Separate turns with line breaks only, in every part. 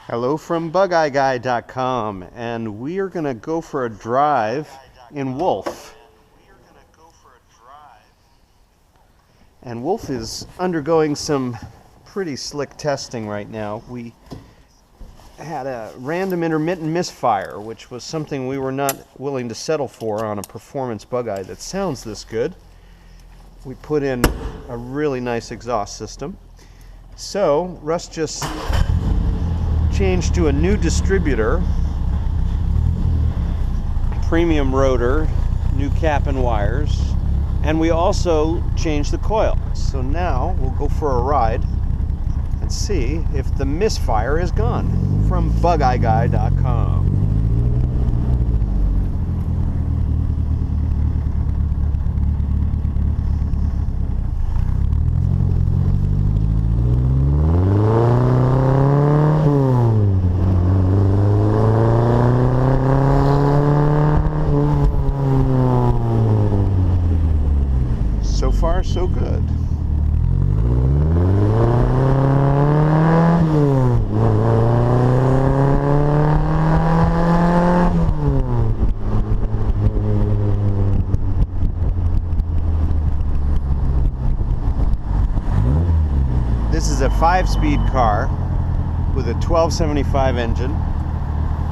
Hello from BugEyeGuy.com, and we are going to go for a drive in Wolf. And Wolf is undergoing some pretty slick testing right now. We had a random intermittent misfire, which was something we were not willing to settle for on a performance bug eye that sounds this good. We put in a really nice exhaust system. So Russ just changed to a new distributor, premium rotor, new cap and wires, and we also changed the coil. So now we'll go for a ride and see if the misfire is gone. From BugEyeGuy.com. So far, so good. This is a 5-speed car with a 1275 engine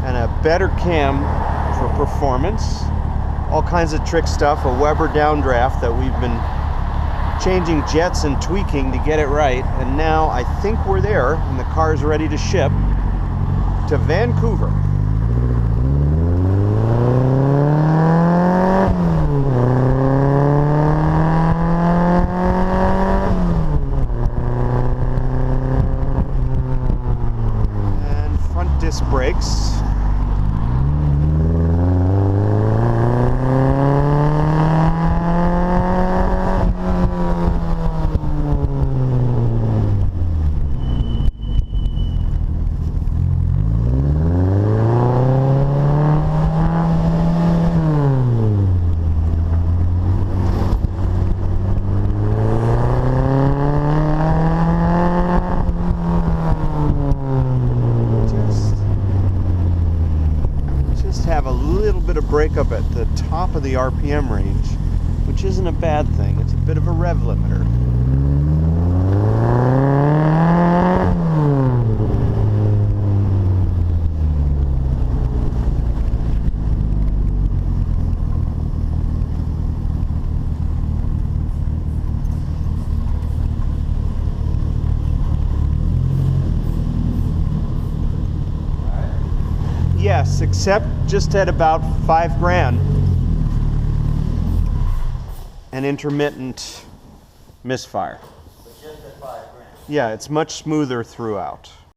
and a better cam for performance. All kinds of trick stuff, a Weber downdraft that we've been changing jets and tweaking to get it right, and now I think we're there and the car is ready to ship to Vancouver. And front disc brakes. Have a little bit of breakup at the top of the RPM range, which isn't a bad thing. It's a bit of a rev limiter. Yes, except just at about $5,000, an intermittent misfire.
But just at $5,000.
Yeah, it's much smoother throughout.